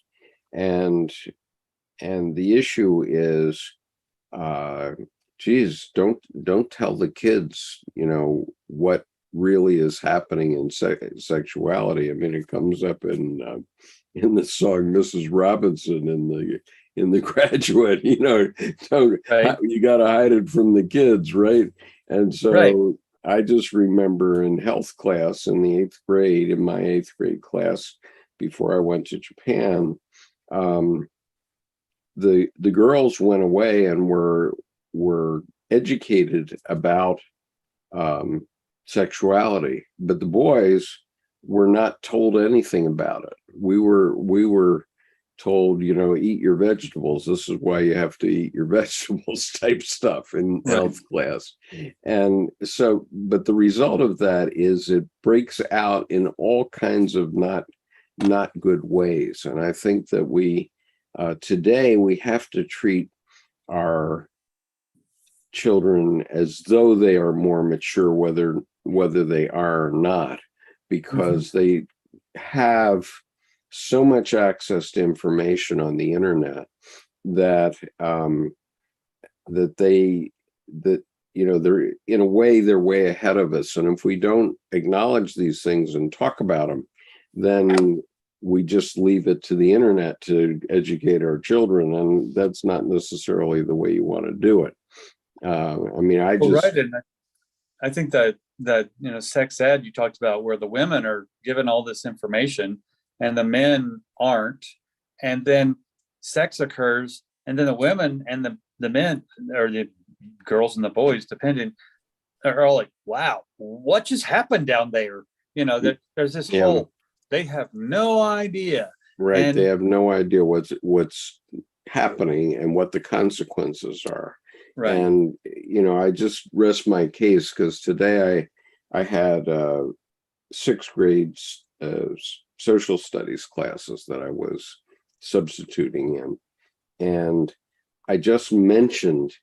and the issue is, geez, don't tell the kids, what really is happening in sexuality. I mean, it comes up in the song Mrs. Robinson in the Graduate. Right. You got to hide it from the kids, right? And so Right. I just remember in health class in the in my eighth grade class, before I went to Japan, the girls went away and were educated about sexuality, but the boys were not told anything about it. We were told, eat your vegetables. This is why you have to eat your vegetables type stuff in health class. And so, but the result of that is it breaks out in all kinds of not good ways. And I think that today we have to treat our children as though they are more mature, whether they are or not, because they have so much access to information on the internet that they're in a way they're way ahead of us. And if we don't acknowledge these things and talk about them, then we just leave it to the internet to educate our children, and that's not necessarily the way you want to do it. Right, and I think that sex ed you talked about, where the women are given all this information and the men aren't, and then sex occurs, and then the women and the men, or the girls and the boys, depending, are all like, "Wow, what just happened down there?" There's this whole. They have no idea. Right. And they have no idea what's happening and what the consequences are. Right. And, I just rest my case because today I had sixth grade social studies classes that I was substituting in. And I just mentioned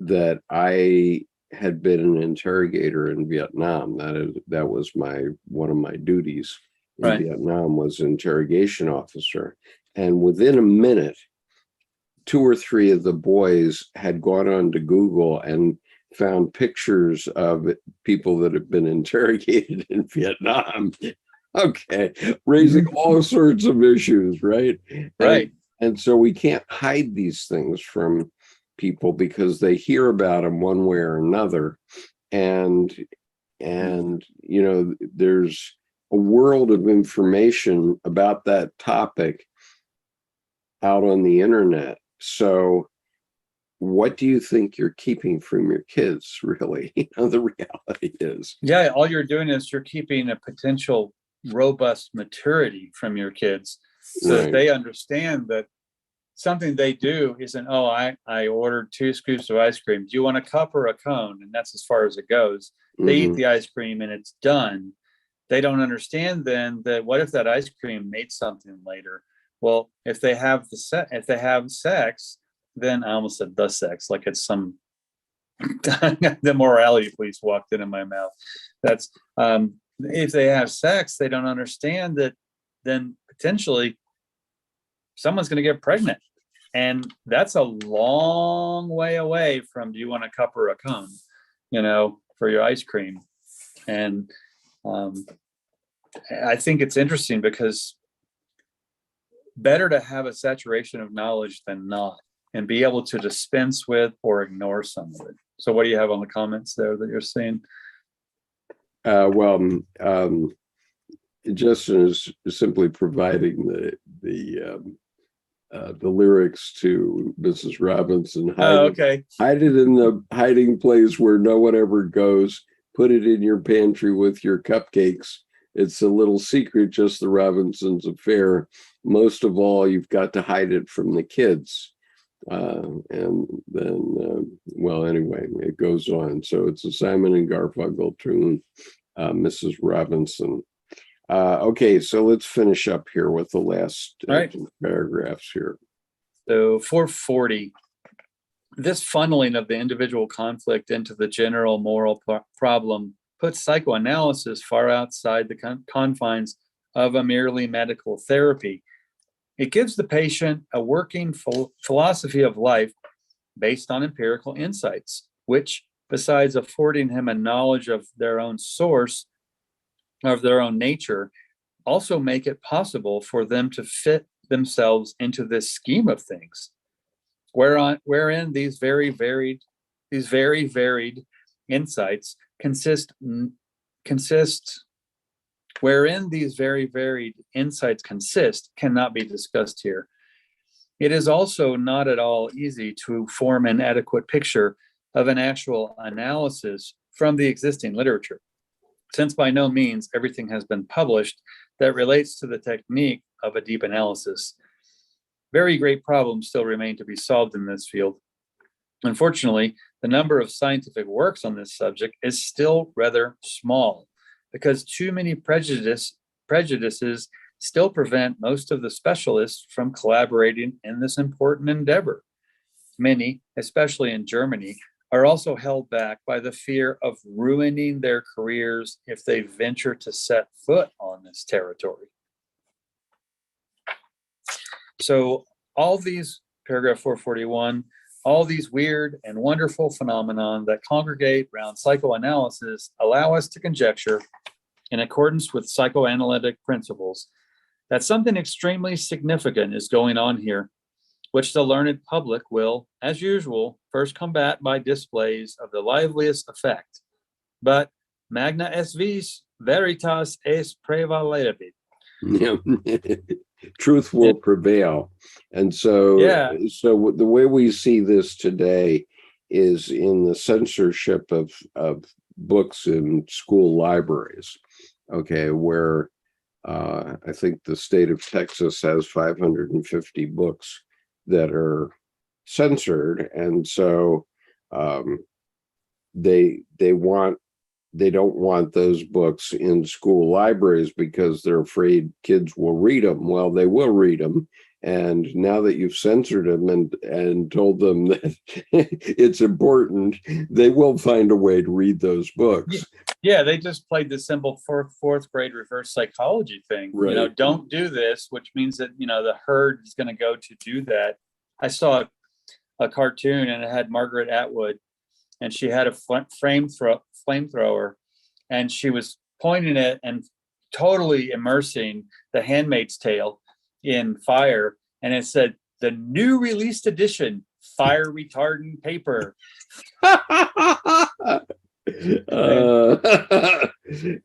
that I had been an interrogator in Vietnam. That was one of my duties in Vietnam, was interrogation officer. And within a minute, 2 or 3 of the boys had gone on to Google and found pictures of people that had been interrogated in Vietnam. Okay, raising all sorts of issues, right? Right. And so we can't hide these things from people because they hear about them one way or another. And there's a world of information about that topic out on the internet. So what do you think you're keeping from your kids, really? The reality is. Yeah, all you're doing is you're keeping a potential robust maturity from your kids, so that they understand that something they do isn't, I ordered 2 scoops of ice cream. Do you want a cup or a cone? And that's as far as it goes. They eat the ice cream and it's done. They don't understand then that what if that ice cream made something later? Well, if they have sex, then I almost said the sex, like it's some the morality police walked into my mouth. That's if they have sex, they don't understand that then potentially someone's going to get pregnant. And that's a long way away from, do you want a cup or a cone, for your ice cream? And I think it's interesting because better to have a saturation of knowledge than not, and be able to dispense with or ignore some of it. So what do you have on the comments there that you're seeing? Justin is simply providing the lyrics to Mrs. Robinson. Oh, okay. Hide it in the hiding place where no one ever goes. Put it in your pantry with your cupcakes. It's a little secret, just the Robinsons' affair. Most of all, you've got to hide it from the kids. And then, well, anyway, it goes on. So it's a Simon and Garfunkel tune, Mrs. Robinson. Okay, so let's finish up here with the last two paragraphs here. So 440, this funneling of the individual conflict into the general moral problem puts psychoanalysis far outside the confines of a merely medical therapy. It gives the patient a working philosophy of life based on empirical insights, which, besides affording him a knowledge of their own source, of their own nature, also make it possible for them to fit themselves into this scheme of things, wherein these very varied insights consist, cannot be discussed here. It is also not at all easy to form an adequate picture of an actual analysis from the existing literature, since by no means everything has been published that relates to the technique of a deep analysis. Very great problems still remain to be solved in this field. Unfortunately, the number of scientific works on this subject is still rather small, because too many prejudices still prevent most of the specialists from collaborating in this important endeavor. Many, especially in Germany, are also held back by the fear of ruining their careers if they venture to set foot on this territory. So all these, paragraph 441, all these weird and wonderful phenomenon that congregate around psychoanalysis allow us to conjecture, in accordance with psychoanalytic principles, that something extremely significant is going on here, which the learned public will, as usual, first combat by displays of the liveliest effect. But magna est vis, veritas est prevalebit. Yeah. Truth will prevail. And so, so the way we see this today is in the censorship of books in school libraries, okay, where I think the state of Texas has 550 books that are censored, and so they don't want those books in school libraries because they're afraid kids will read them. Well, they will read them, and now that you've censored them and told them that it's important, they will find a way to read those books. Yeah, they just played the simple fourth grade reverse psychology thing. Right. You know, don't do this, which means that, you know, the herd is going to go to do that. I saw a cartoon and it had Margaret Atwood, and she had a flamethrower, and she was pointing it and totally immersing The Handmaid's Tale in fire. And it said, the new released edition, fire retardant paper.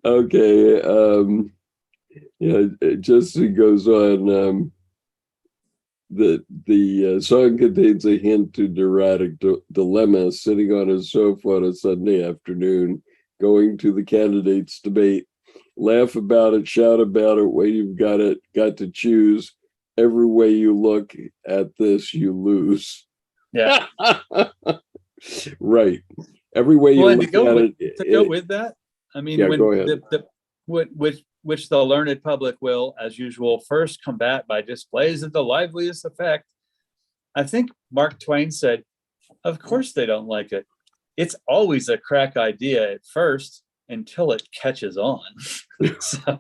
Okay. Justin goes on. The song contains a hint to neurotic dilemma, sitting on a sofa on a Sunday afternoon, going to the candidates' debate. Laugh about it, shout about it, when you've got to choose. Every way you look at this, you lose. Yeah. Right. Every way you look at it. To go with that, I mean, yeah, when go ahead. Which the learned public will, as usual, first combat by displays of the liveliest effect. I think Mark Twain said, of course they don't like it. It's always a crack idea at first until it catches on. So,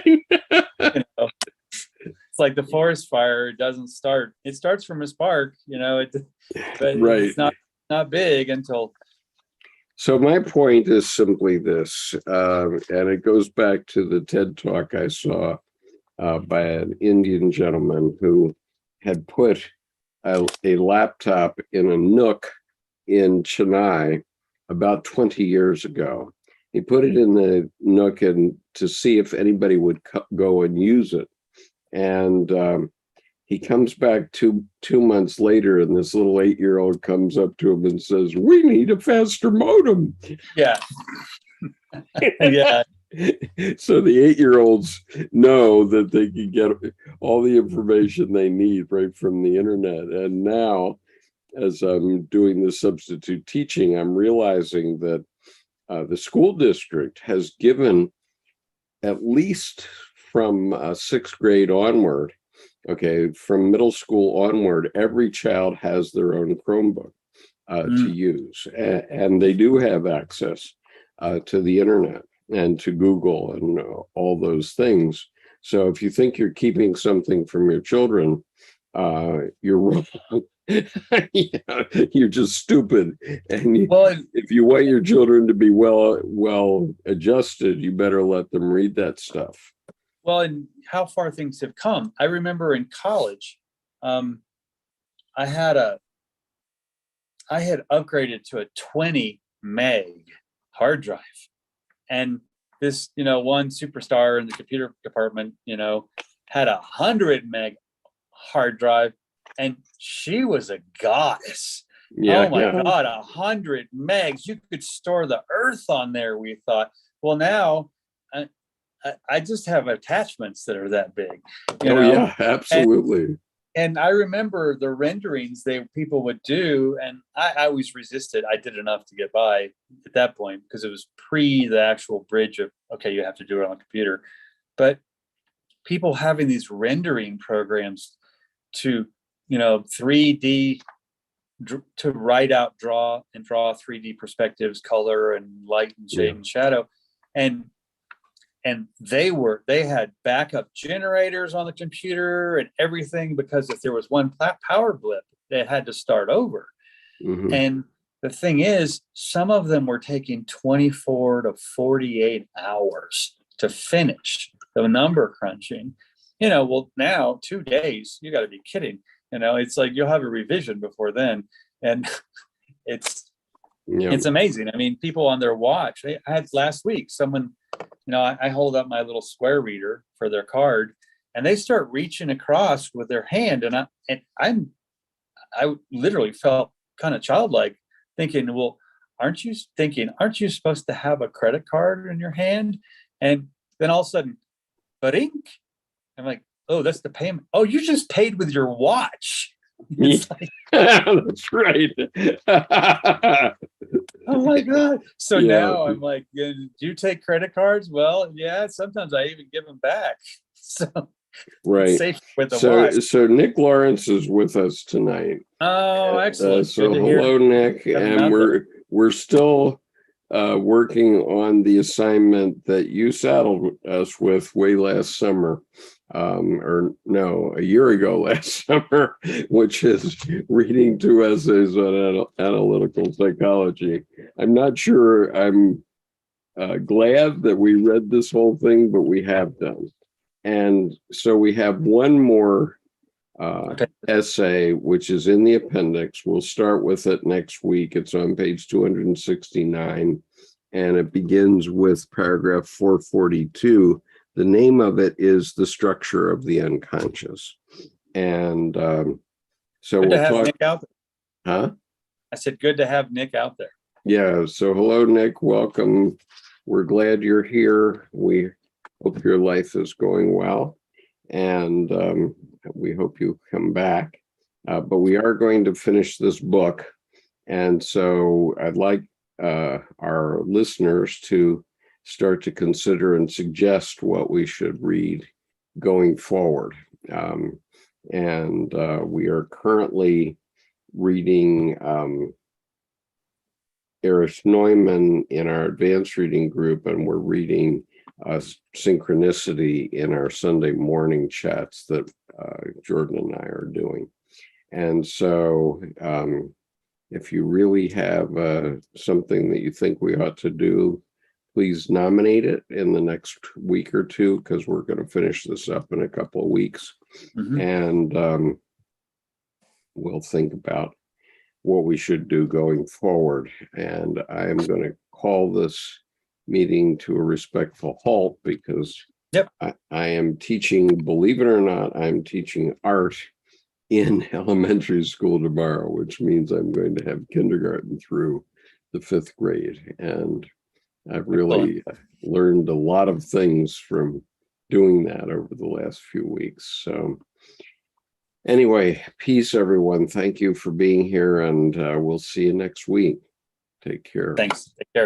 you know, it's like the forest fire doesn't start. It starts from a spark, you know, but right. It's not big until. So my point is simply this, and it goes back to the TED Talk I saw by an Indian gentleman who had put a laptop in a nook in Chennai about 20 years ago. he put it in the Nook and to see if anybody would go and use it. And he comes back two months later, and this little 8-year-old comes up to him and says, "We need a faster modem." Yeah. Yeah. So the 8-year-olds know that they can get all the information they need right from the internet. And now, as I'm doing the substitute teaching, I'm realizing that the school district has given, at least from 6th grade onward, okay, from middle school onward, every child has their own Chromebook to use. And they do have access to the internet and to Google and all those things. So if you think you're keeping something from your children, you're wrong. Yeah, you're just stupid. And if you want your children to be well adjusted, you better let them read that stuff. Well, and how far things have come. I remember in college, I had upgraded to a 20 meg hard drive, and this, one superstar in the computer department, had 100 meg hard drive, and she was a goddess. Yeah, oh my God, 100 megs. You could store the earth on there, we thought. Well, now I just have attachments that are that big. Yeah, absolutely. And I remember the renderings people would do, and I always resisted. I did enough to get by at that point because it was pre the actual bridge of, okay, you have to do it on a computer. But people having these rendering programs to, 3D, to write out, draw 3D perspectives, color and light and shade and shadow. And they had backup generators on the computer and everything, because if there was one power blip, they had to start over. Mm-hmm. And the thing is, some of them were taking 24 to 48 hours to finish the number crunching. Well, now 2 days, you got to be kidding. It's like you'll have a revision before then. And it's amazing. I mean, people on their watch, I had last week, someone, I hold up my little square reader for their card, and they start reaching across with their hand, and I literally felt kind of childlike, thinking, well, aren't you supposed to have a credit card in your hand? And then all of a sudden, ink. I'm like, oh, that's the payment. Oh, you just paid with your watch. It's like, that's right. Oh my God. So now I'm like, do you take credit cards? Well, yeah, sometimes I even give them back. So right. Safe with the watch. So Nick Lawrence is with us tonight. Oh, excellent. So hello, Nick. And we're still working on the assignment that you saddled us with way last summer. A year ago last summer, which is reading 2 essays on analytical psychology. I'm not sure I'm glad that we read this whole thing, but we have done. And so we have one more essay, which is in the appendix. We'll start with it next week. It's on page 269, and it begins with paragraph 442. The name of it is The Structure of the Unconscious. And so good we'll to have talk. Nick out there. Huh? I said, good to have Nick out there. Yeah. So hello, Nick. Welcome. We're glad you're here. We hope your life is going well. And we hope you come back. But we are going to finish this book. And so I'd like our listeners to start to consider and suggest what we should read going forward. We are currently reading Erich Neumann in our advanced reading group, and we're reading Synchronicity in our Sunday morning chats that Jordan and I are doing. And so if you really have something that you think we ought to do, please nominate it in the next week or two, because we're going to finish this up in a couple of weeks. Mm-hmm. And we'll think about what we should do going forward. And I am going to call this meeting to a respectful halt because Yep. I am teaching, believe it or not, I'm teaching art in elementary school tomorrow, which means I'm going to have kindergarten through the 5th grade. And I've really learned a lot of things from doing that over the last few weeks. So anyway, peace, everyone. Thank you for being here, and we'll see you next week. Take care. Thanks. Take care.